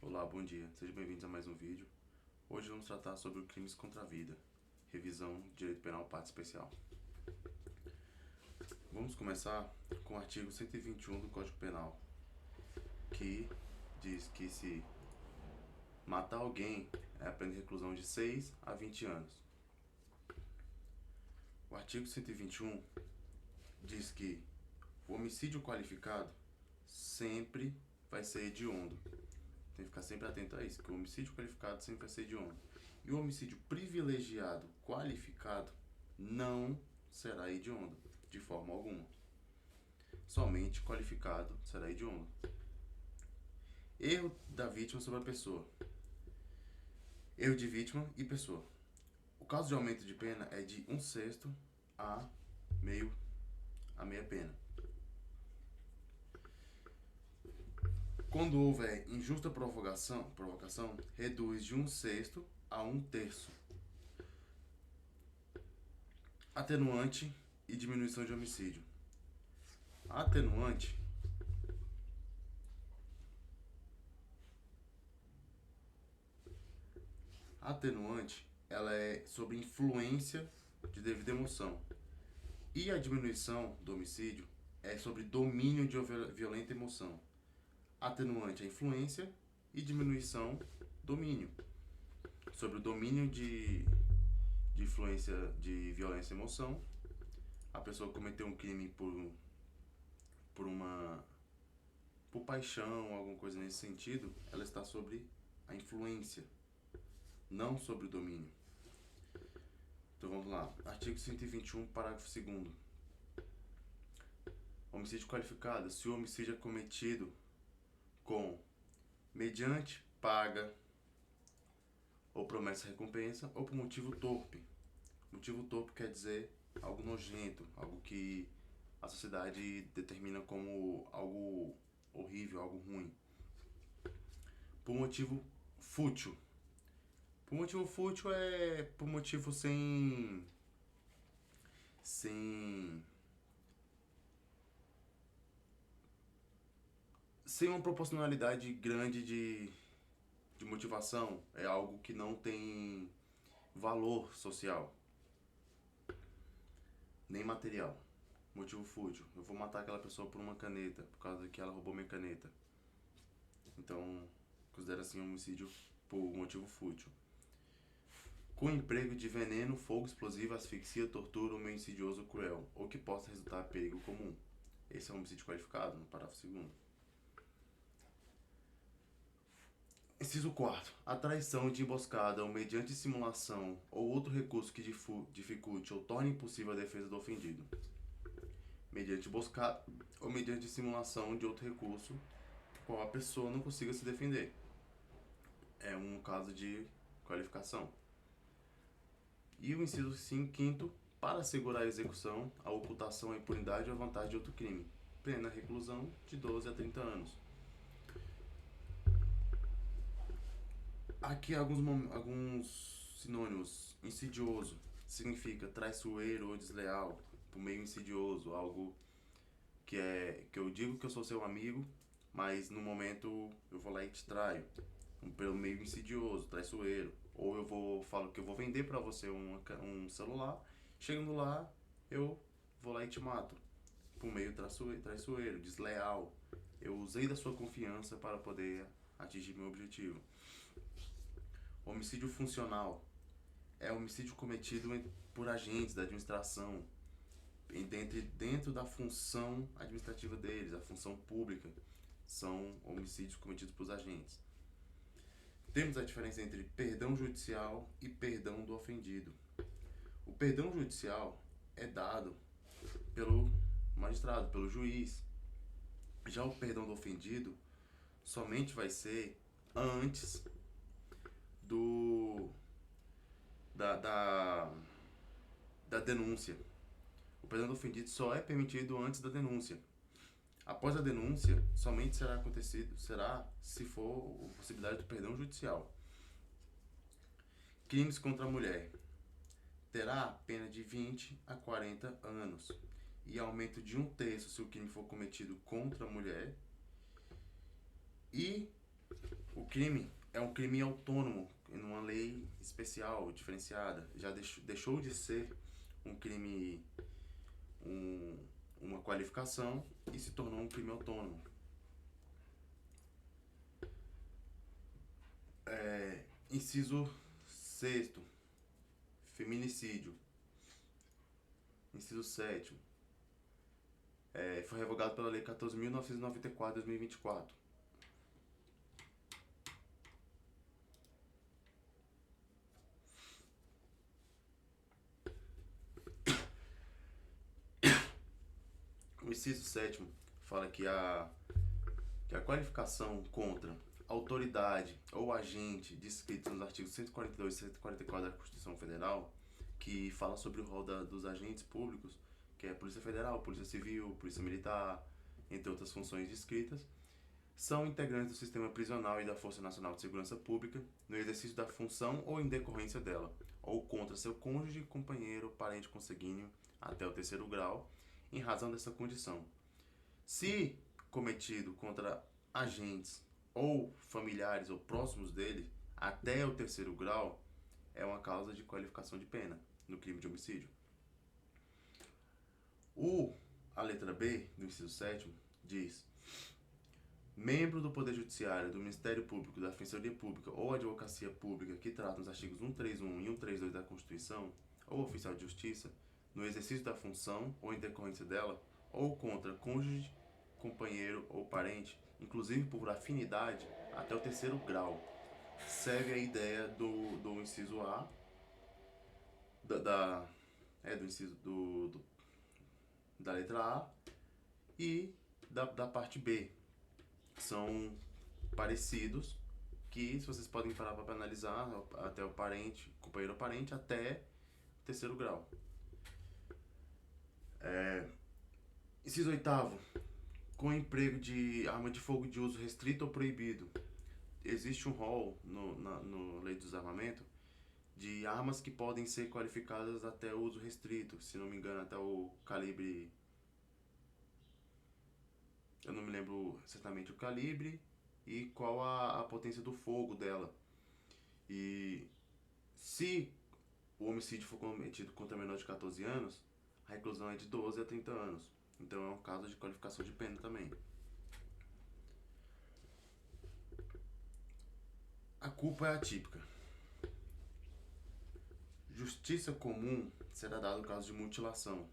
Olá, bom dia. Sejam bem-vindos a mais um vídeo. Hoje vamos tratar sobre o crimes contra a vida, revisão de direito penal parte especial. Vamos começar com o artigo 121 do Código Penal, que diz que se matar alguém é a pena de reclusão de 6 a 20 anos. O artigo 121 diz que o homicídio qualificado sempre vai ser hediondo. Tem que ficar sempre atento a isso, que o homicídio qualificado sempre vai ser hediondo. E o homicídio privilegiado qualificado não será hediondo, de forma alguma. Somente qualificado será hediondo. Erro da vítima sobre a pessoa. Erro de vítima e pessoa. O caso de aumento de pena é de 1/6 a meia pena. Quando houver injusta provocação, reduz de 1/6 a 1/3. Atenuante e diminuição de homicídio. A atenuante, ela é sobre influência de devida emoção. E a diminuição do homicídio é sobre domínio de violenta emoção. Atenuante é influência e diminuição, domínio. Sobre o domínio de influência de violência e emoção, a pessoa cometeu um crime por paixão, alguma coisa nesse sentido, ela está sobre a influência, não sobre o domínio. Então vamos lá. Artigo 121, parágrafo 2º. Homicídio qualificado. Se o homicídio é cometido mediante paga ou promessa recompensa ou por motivo torpe. Motivo torpe quer dizer algo nojento, algo que a sociedade determina como algo horrível, algo ruim. Por motivo fútil. Por motivo fútil é por motivo sem uma proporcionalidade grande de motivação. É algo que não tem valor social, nem material. Motivo fútil. Eu vou matar aquela pessoa por uma caneta, por causa que ela roubou minha caneta. Então, considera assim um homicídio por motivo fútil. Com emprego de veneno, fogo explosivo, asfixia, tortura ou meio insidioso ou cruel, ou que possa resultar perigo comum. Esse é um homicídio qualificado, no parágrafo 2º. Inciso 4. A traição de emboscada ou mediante simulação ou outro recurso que dificulte ou torne impossível a defesa do ofendido. Mediante emboscada ou mediante simulação de outro recurso qual a pessoa não consiga se defender. É um caso de qualificação. E o inciso 5º, para assegurar a execução, a ocultação, a impunidade ou a vantagem de outro crime. Pena reclusão de 12 a 30 anos. Aqui alguns sinônimos. Insidioso significa traiçoeiro ou desleal, por meio insidioso, algo que eu digo que eu sou seu amigo, mas no momento eu vou lá e te traio, pelo meio insidioso, traiçoeiro. Ou falo que eu vou vender para você um celular, chegando lá eu vou lá e te mato, por meio traiçoeiro, desleal. Eu usei da sua confiança para poder atingir meu objetivo. Homicídio funcional é homicídio cometido por agentes da administração, dentro da função administrativa deles, a função pública. São homicídios cometidos por agentes. Temos a diferença entre perdão judicial e perdão do ofendido. O perdão judicial é dado pelo magistrado, pelo juiz. Já o perdão do ofendido somente vai ser antes da denúncia. O perdão do ofendido só é permitido antes da denúncia. Após a denúncia, somente será se for a possibilidade do perdão judicial. Crimes contra a mulher. Terá pena de 20 a 40 anos e aumento de 1/3 se o crime for cometido contra a mulher. E crime é um crime autônomo, em uma lei especial, diferenciada. Já deixou de ser um crime, um, uma qualificação e se tornou um crime autônomo. Inciso sexto, feminicídio. Inciso sétimo, foi revogado pela Lei 14.994 de 2024. O inciso sétimo fala que a qualificação contra autoridade ou agente descrito nos artigos 142 e 144 da Constituição Federal, que fala sobre o rol dos agentes públicos, que é Polícia Federal, Polícia Civil, Polícia Militar, entre outras funções descritas, são integrantes do sistema prisional e da Força Nacional de Segurança Pública no exercício da função ou em decorrência dela, ou contra seu cônjuge, companheiro, parente consanguíneo até o terceiro grau, em razão dessa condição. Se cometido contra agentes ou familiares ou próximos dele até o terceiro grau, é uma causa de qualificação de pena no crime de homicídio. A letra B do inciso 7º diz: membro do Poder Judiciário, do Ministério Público, da Defensoria Pública ou Advocacia Pública que trata os artigos 131 e 132 da Constituição, ou oficial de justiça, no exercício da função ou em decorrência dela, ou contra cônjuge, companheiro ou parente, inclusive por afinidade, até o terceiro grau. Segue a ideia do inciso A, do inciso da letra A e da parte B. São parecidos, que se vocês podem parar para analisar, até o parente, companheiro ou parente, até o terceiro grau. Inciso 8º, com emprego de arma de fogo de uso restrito ou proibido. Existe um rol no Lei do Desarmamento de armas que podem ser qualificadas até o uso restrito, se não me engano até o calibre, eu não me lembro exatamente o calibre e qual a potência do fogo dela. E se o homicídio for cometido contra menor de 14 anos, a reclusão é de 12 a 30 anos. Então é um caso de qualificação de pena também. A culpa é atípica. Justiça comum será dada no caso de mutilação.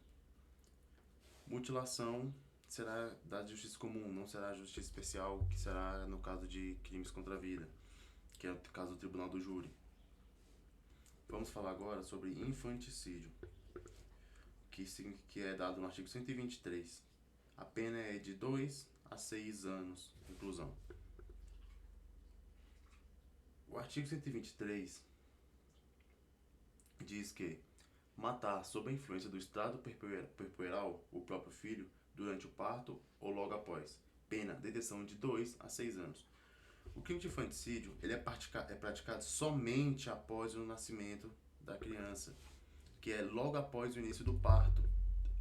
Mutilação será dada justiça comum, não será justiça especial, que será no caso de crimes contra a vida, que é o caso do tribunal do júri. Vamos falar agora sobre infanticídio, que é dado no artigo 123. A pena é de 2 a 6 anos de reclusão. O artigo 123 diz que matar sob a influência do estado puerperal o próprio filho durante o parto ou logo após, pena detenção de 2 a 6 anos. O crime de infanticídio ele é praticado somente após o nascimento da criança, que é logo após o início do parto.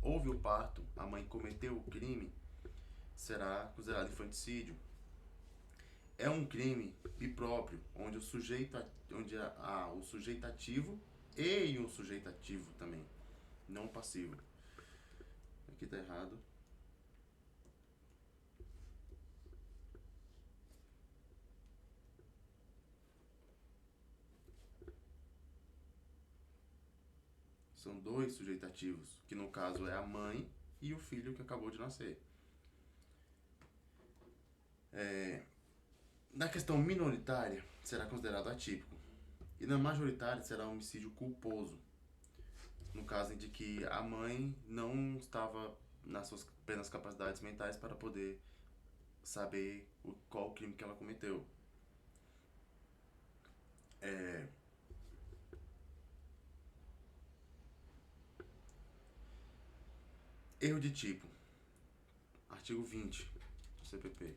Houve o parto, a mãe cometeu o crime, será considerado infanticídio. É um crime impróprio, onde o sujeito ativo e um sujeito ativo também, não passivo. Aqui tá errado. São dois sujeitos ativos, que no caso é a mãe e o filho que acabou de nascer. Na questão minoritária, será considerado atípico. E na majoritária, será homicídio culposo. No caso de que a mãe não estava nas suas plenas capacidades mentais para poder saber qual o crime que ela cometeu. Erro de tipo. Artigo 20 do CPP.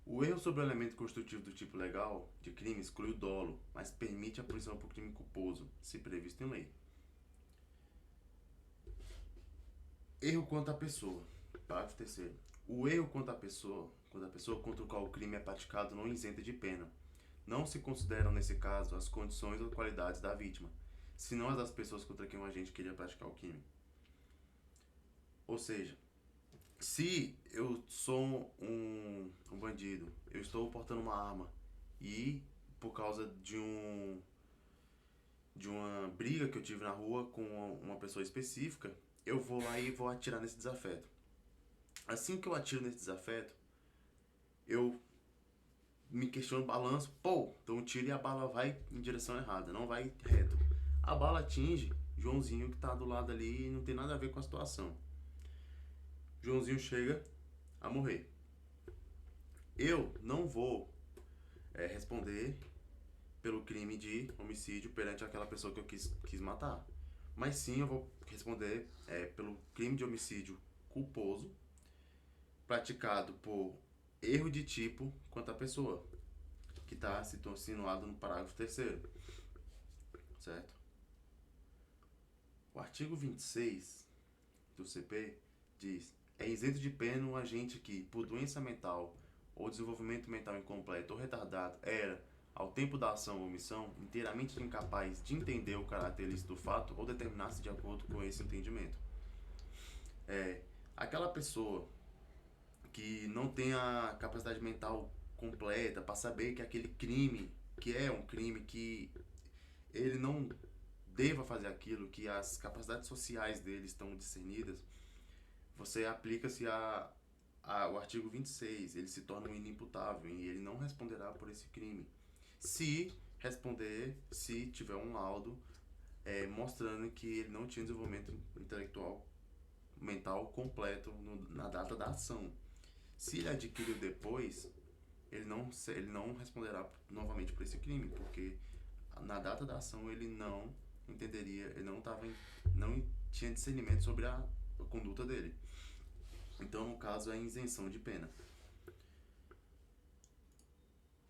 O erro sobre o elemento constitutivo do tipo legal de crime exclui o dolo, mas permite a punição por crime culposo, se previsto em lei. Erro quanto à pessoa. Parágrafo 3º. O erro contra a pessoa contra o qual o crime é praticado não isenta de pena. Não se consideram, nesse caso, as condições ou qualidades da vítima, senão as das pessoas contra quem o agente queria praticar o crime. Ou seja, se eu sou um bandido, eu estou portando uma arma e por causa de uma briga que eu tive na rua com uma pessoa específica, eu vou lá e vou atirar nesse desafeto. Assim que eu atiro nesse desafeto, eu me questiono, balanço, dou um tiro e a bala vai em direção errada, não vai reto. A bala atinge Joãozinho que tá do lado ali e não tem nada a ver com a situação. Joãozinho chega a morrer. Eu não vou responder pelo crime de homicídio perante aquela pessoa que eu quis matar. Mas sim, eu vou responder pelo crime de homicídio culposo praticado por erro de tipo quanto à pessoa, que está se insinuado no parágrafo 3º, certo? O artigo 26 do CP diz: é isento de pena um agente que, por doença mental ou desenvolvimento mental incompleto ou retardado, era, ao tempo da ação ou omissão, inteiramente incapaz de entender o caráter ilícito do fato ou determinar-se de acordo com esse entendimento. Aquela pessoa que não tem a capacidade mental completa para saber que aquele crime, que é um crime, que ele não deva fazer aquilo, que as capacidades sociais dele estão discernidas, você aplica-se o artigo 26, ele se torna um inimputável e ele não responderá por esse crime. Se responder, se tiver um laudo mostrando que ele não tinha desenvolvimento intelectual mental completo na data da ação. Se ele adquiriu depois, ele não responderá novamente por esse crime, porque na data da ação ele não entenderia, ele não tinha discernimento sobre a conduta dele. Então, no caso, é isenção de pena.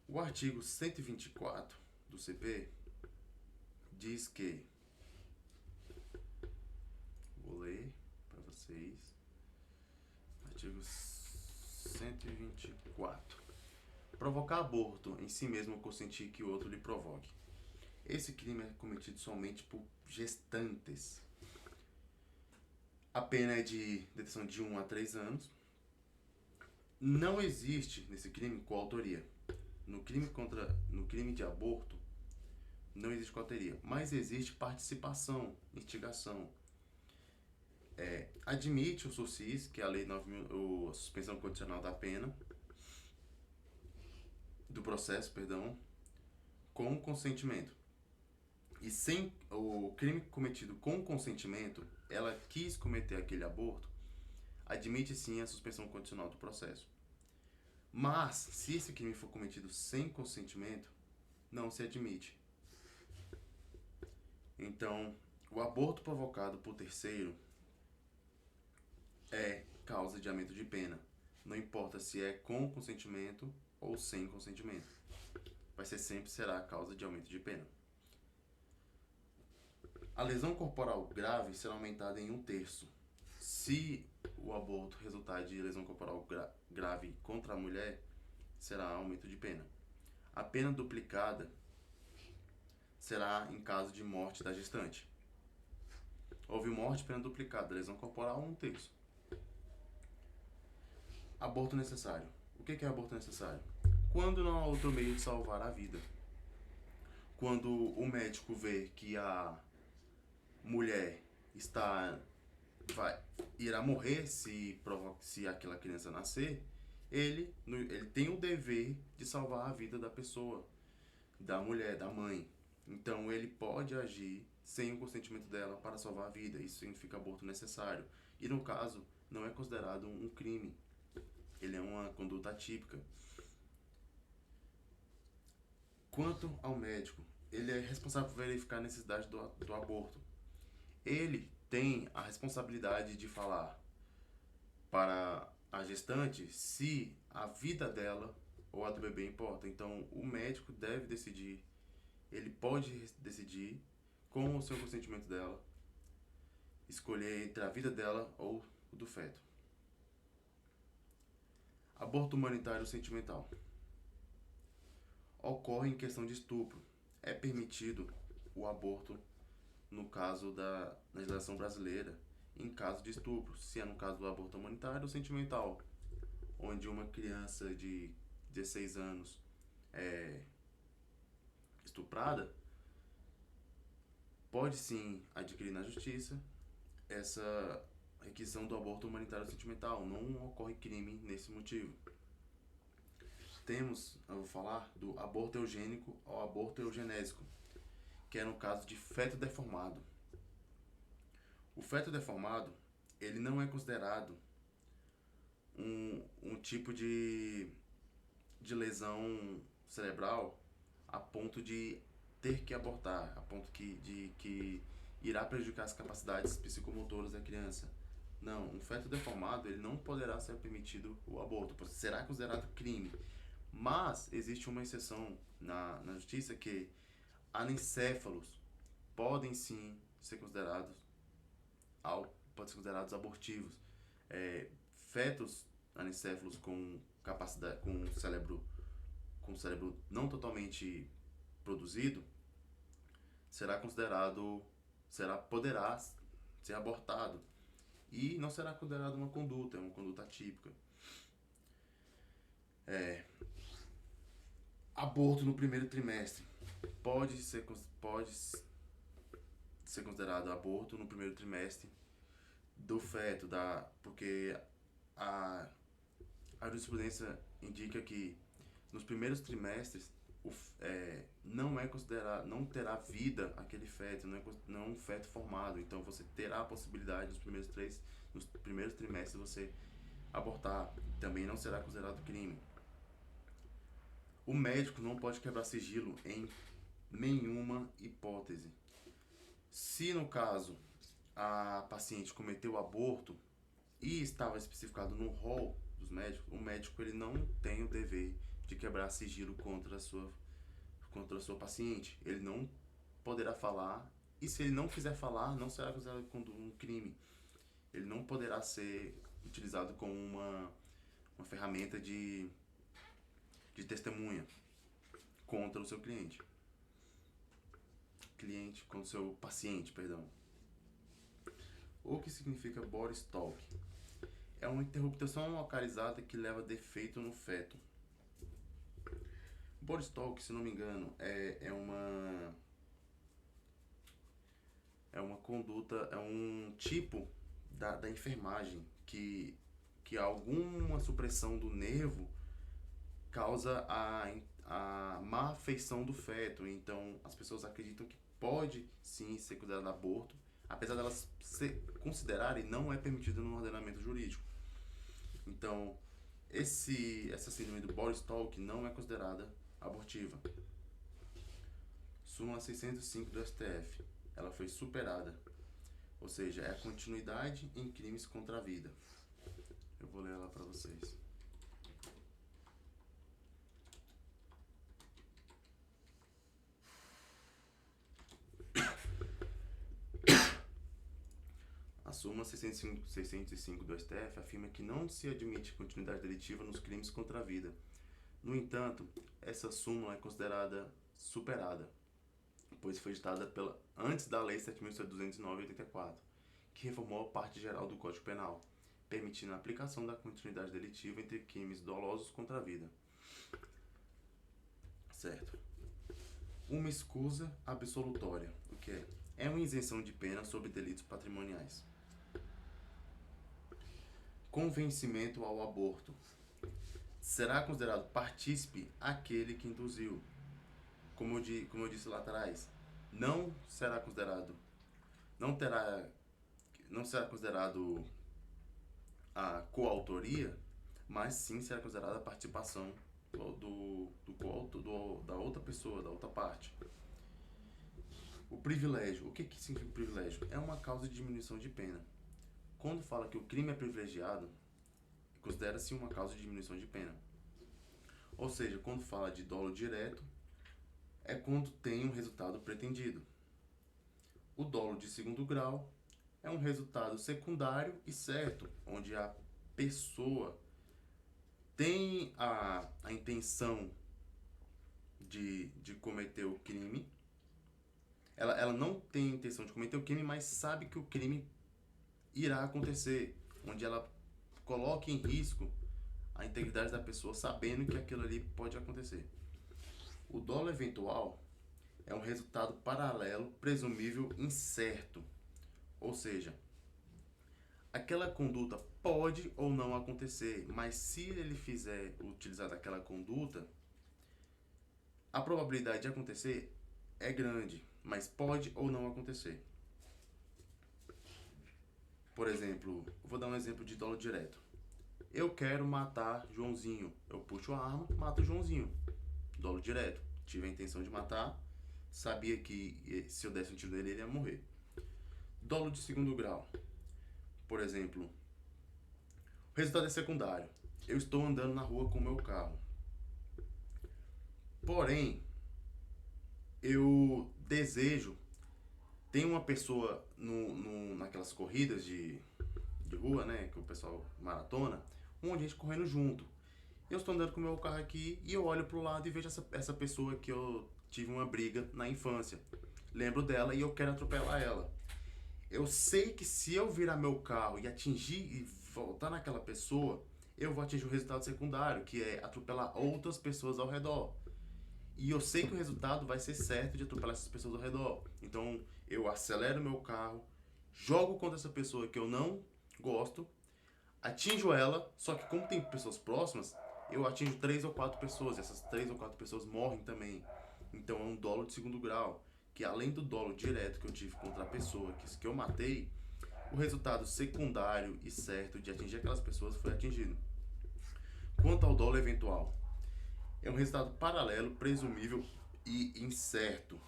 O artigo 124 do CP diz que, vou ler para vocês, artigo 124. Provocar aborto em si mesmo ou consentir que o outro lhe provoque. Esse crime é cometido somente por gestantes. A pena é de detenção de 1 a 3 anos. Não existe nesse crime coautoria. No crime de aborto, não existe coautoria, mas existe participação, instigação. Admite o SUSIS, que é a lei 9.000, a suspensão condicional da pena, do processo, perdão, com consentimento. E sem o crime cometido com consentimento, ela quis cometer aquele aborto, admite sim a suspensão condicional do processo. Mas, se esse crime for cometido sem consentimento, não se admite. Então, o aborto provocado por terceiro é causa de aumento de pena. Não importa se é com consentimento ou sem consentimento. Sempre será causa de aumento de pena. A lesão corporal grave será aumentada em 1/3. Se o aborto resultar de lesão corporal grave contra a mulher, será aumento de pena. A pena duplicada será em caso de morte da gestante. Houve morte, pena duplicada. Lesão corporal, 1/3. Aborto necessário. O que é aborto necessário? Quando não há outro meio de salvar a vida. Quando o médico vê que a mulher irá morrer se aquela criança nascer, ele tem o dever de salvar a vida da pessoa, da mulher, da mãe. Então ele pode agir sem o consentimento dela para salvar a vida. Isso significa aborto necessário. E no caso, não é considerado um crime. Ele é uma conduta atípica. Quanto ao médico, ele é responsável por verificar a necessidade do aborto. Ele tem a responsabilidade de falar para a gestante se a vida dela ou a do bebê importa. Então, o médico deve decidir, ele pode decidir, com o seu consentimento dela, escolher entre a vida dela ou o do feto. Aborto humanitário sentimental. Ocorre em questão de estupro. É permitido o aborto no caso da legislação brasileira, em caso de estupro, se é no caso do aborto humanitário ou sentimental, onde uma criança de 16 anos é estuprada, pode sim adquirir na justiça essa requisição do aborto humanitário sentimental. Não ocorre crime nesse motivo. Eu vou falar do aborto eugênico ou aborto eugenésico, que é no caso de feto deformado. O feto deformado, ele não é considerado um tipo de lesão cerebral a ponto de ter que abortar, a ponto que irá prejudicar as capacidades psicomotoras da criança. Não, um feto deformado, ele não poderá ser permitido o aborto, será considerado crime. Mas existe uma exceção na justiça que anencéfalos podem sim ser considerados abortivos. Fetos anencéfalos com capacidade, com cérebro não totalmente produzido, poderá ser abortado e não será considerado uma conduta, é uma conduta atípica. Aborto no primeiro trimestre pode ser considerado aborto no primeiro trimestre do feto, porque a jurisprudência indica que nos primeiros trimestres não terá vida aquele feto, não é um feto formado, então você terá a possibilidade nos primeiros trimestres você abortar, também não será considerado crime. O médico não pode quebrar sigilo em nenhuma hipótese. Se no caso a paciente cometeu aborto e estava especificado no rol dos médicos, o médico ele não tem o dever de quebrar sigilo contra a sua paciente. Ele não poderá falar, e se ele não quiser falar, não será considerado um crime. Ele não poderá ser utilizado como uma ferramenta de testemunha contra o seu contra o seu paciente, perdão. O que significa Boris talk? É uma interruptação localizada que leva defeito no feto. Boris talk, se não me engano, é uma conduta, é um tipo da enfermagem que alguma supressão do nervo causa a má afeição do feto. Então as pessoas acreditam que pode sim ser considerado aborto, apesar delas considerarem, não é permitido no ordenamento jurídico. Então essa síndrome do Boris talk não é considerada abortiva. Súmula 605 do STF, ela foi superada, ou seja, é a continuidade em crimes contra a vida. Eu vou ler ela para vocês. A súmula 605 do STF afirma que não se admite continuidade delitiva nos crimes contra a vida. No entanto, essa súmula é considerada superada, pois foi editada antes da Lei 7.209/84, que reformou a parte geral do Código Penal, permitindo a aplicação da continuidade delitiva entre crimes dolosos contra a vida. Certo. Uma escusa absolutória, o que é? É uma isenção de pena sobre delitos patrimoniais. Convencimento ao aborto. Será considerado partícipe aquele que induziu. Como eu disse lá atrás, não será considerado a coautoria, mas sim será considerada a participação da outra pessoa, da outra parte. O privilégio. O que significa o privilégio? É uma causa de diminuição de pena. Quando fala que o crime é privilegiado, considera-se uma causa de diminuição de pena. Ou seja, quando fala de dolo direto, é quando tem um resultado pretendido. O dolo de segundo grau é um resultado secundário e certo, onde a pessoa tem a intenção de cometer o crime. Ela não tem a intenção de cometer o crime, mas sabe que o crime irá acontecer, onde ela coloca em risco a integridade da pessoa, sabendo que aquilo ali pode acontecer. O dolo eventual é um resultado paralelo, presumível, incerto. Ou seja, aquela conduta pode ou não acontecer, mas se ele fizer utilizar daquela conduta, a probabilidade de acontecer é grande, mas pode ou não acontecer. Por exemplo, vou dar um exemplo de dolo direto. Eu quero matar Joãozinho. Eu puxo a arma, mato Joãozinho. Dolo direto. Tive a intenção de matar, sabia que se eu desse um tiro nele, ele ia morrer. Dolo de segundo grau. Por exemplo, o resultado é secundário. Eu estou andando na rua com o meu carro. Porém, eu desejo. Tem uma pessoa naquelas corridas de rua, né? Que o pessoal maratona. Um monte de gente correndo junto. Eu estou andando com o meu carro aqui e eu olho pro lado e vejo essa pessoa que eu tive uma briga na infância. Lembro dela e eu quero atropelar ela. Eu sei que se eu virar meu carro e atingir e voltar naquela pessoa, eu vou atingir o resultado secundário, que é atropelar outras pessoas ao redor. E eu sei que o resultado vai ser certo de atropelar essas pessoas ao redor. Então eu acelero meu carro, jogo contra essa pessoa que eu não gosto, atinjo ela, só que como tem pessoas próximas, eu atinjo 3 ou 4 pessoas, e essas 3 ou 4 pessoas morrem também. Então é um dolo de segundo grau, que além do dolo direto que eu tive contra a pessoa que eu matei, o resultado secundário e certo de atingir aquelas pessoas foi atingido. Quanto ao dolo eventual, é um resultado paralelo, presumível e incerto.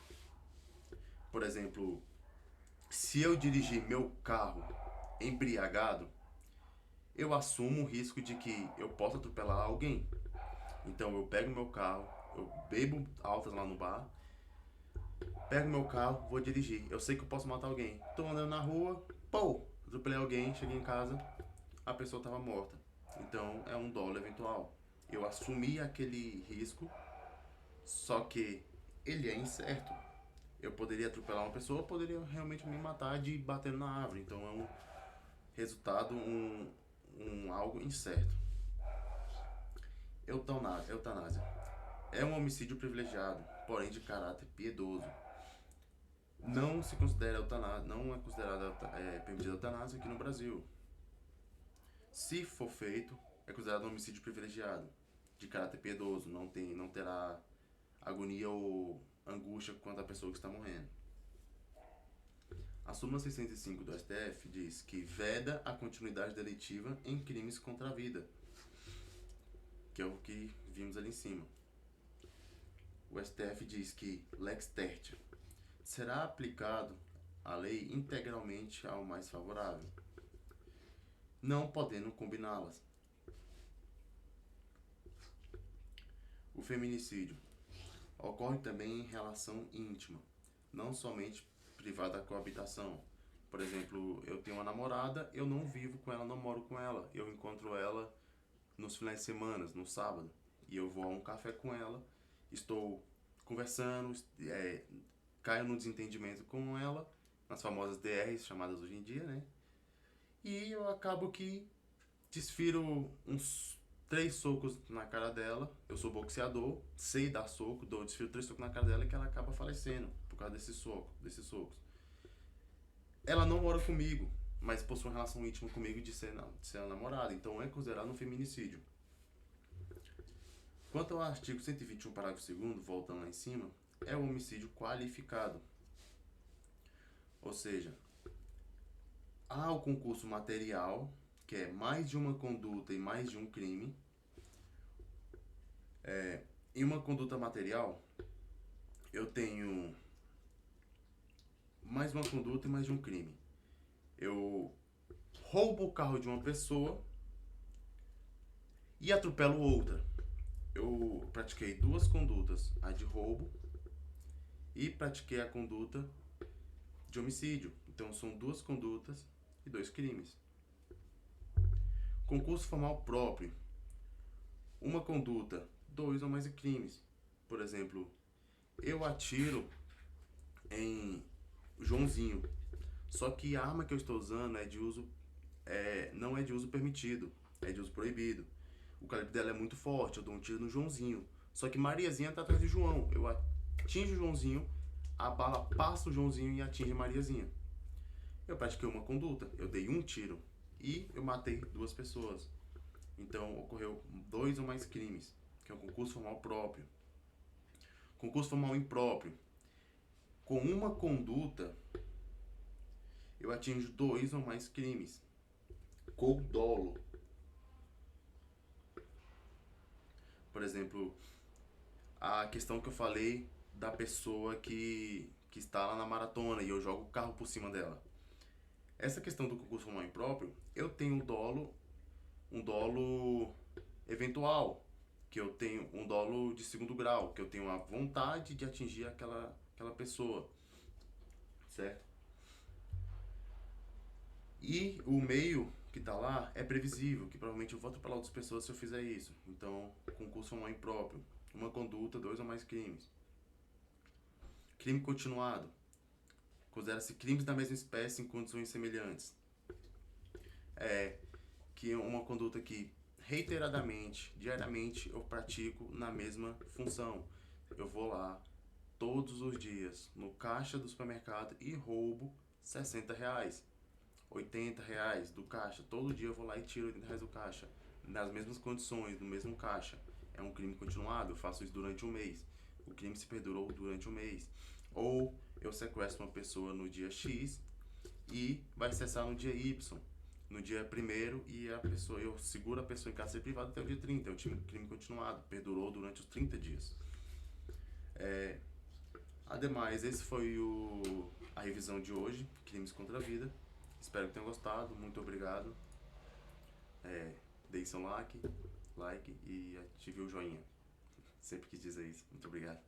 Por exemplo, se eu dirigir meu carro embriagado, eu assumo o risco de que eu possa atropelar alguém. Então eu pego meu carro, eu bebo altas lá no bar, pego meu carro, vou dirigir. Eu sei que eu posso matar alguém. Tô andando na rua, pô, atropelei alguém, cheguei em casa, a pessoa estava morta. Então é um dolo eventual. Eu assumi aquele risco, só que ele é incerto. Eu poderia atropelar uma pessoa, poderia realmente me matar de bater na árvore. Então é um resultado, algo incerto. Eutanásia. É um homicídio privilegiado, porém de caráter piedoso. Não se considera eutanásia, não é considerada permitida eutanásia aqui no Brasil. Se for feito, é considerado um homicídio privilegiado, de caráter piedoso, não terá agonia ou angústia quanto à pessoa que está morrendo. A súmula 605 do STF diz que veda a continuidade delitiva em crimes contra a vida, que é o que vimos ali em cima. O STF diz que lex tertia será aplicado a lei integralmente ao mais favorável, não podendo combiná-las. O feminicídio ocorre também em relação íntima, não somente privada da coabitação. Por exemplo, eu tenho uma namorada, eu não vivo com ela, não moro com ela. Eu encontro ela nos finais de semana, no sábado, e eu vou a um café com ela, estou conversando, caio no desentendimento com ela, nas famosas DRs chamadas hoje em dia, né? E eu acabo que desfiro uns 3 socos na cara dela. Eu sou boxeador, sei dar soco, desfiro 3 socos na cara dela e que ela acaba falecendo por causa desses socos. Ela não mora comigo, mas possui uma relação íntima comigo de ser a namorada, então é considerado um feminicídio. Quanto ao artigo 121, parágrafo 2º, voltando lá em cima, é o homicídio qualificado. Ou seja, há o concurso material, que é mais de uma conduta e mais de um crime. Em uma conduta material, eu tenho mais uma conduta e mais de um crime. Eu roubo o carro de uma pessoa e atropelo outra. Eu pratiquei 2 condutas, a de roubo e pratiquei a conduta de homicídio. Então são 2 condutas e 2 crimes. Concurso formal próprio. Uma conduta, 2 ou mais crimes. Por exemplo, eu atiro em Joãozinho, só que a arma que eu estou usando não é de uso permitido, é de uso proibido. O calibre dela é muito forte, eu dou um tiro no Joãozinho. Só que Mariazinha tá atrás de João. Eu atinjo o Joãozinho, a bala passa o Joãozinho e atinge Mariazinha. Eu pratiquei uma conduta, eu dei um tiro e eu matei 2 pessoas. Então ocorreu 2 ou mais crimes, que é um concurso formal próprio. Concurso formal impróprio. Com uma conduta, eu atinjo 2 ou mais crimes. Com dolo. Por exemplo, a questão que eu falei da pessoa que está lá na maratona e eu jogo o carro por cima dela. Essa questão do concurso formal impróprio, eu tenho um dolo eventual, que eu tenho um dolo de segundo grau, que eu tenho a vontade de atingir aquela pessoa, certo? E o meio que tá lá é previsível, que provavelmente eu vou atropelar outras pessoas se eu fizer isso. Então, concurso formal impróprio, uma conduta, 2 ou mais crimes. Crime continuado, considera-se crimes da mesma espécie em condições semelhantes. Que é uma conduta que reiteradamente, diariamente, eu pratico na mesma função. Eu vou lá todos os dias no caixa do supermercado e roubo R$60, R$80 do caixa. Todo dia eu vou lá e tiro R$80 do caixa, nas mesmas condições, no mesmo caixa. É um crime continuado, eu faço isso durante um mês. O crime se perdurou durante um mês. Ou eu sequestro uma pessoa no dia X e vai cessar no dia Y, no dia 1º, e eu seguro a pessoa em cárcere privado até o dia 30. É um crime continuado, perdurou durante os 30 dias. Ademais, esse foi a revisão de hoje, Crimes contra a Vida. Espero que tenham gostado, muito obrigado. Deixe seu like e ative o joinha. Sempre quis dizer isso. Muito obrigado.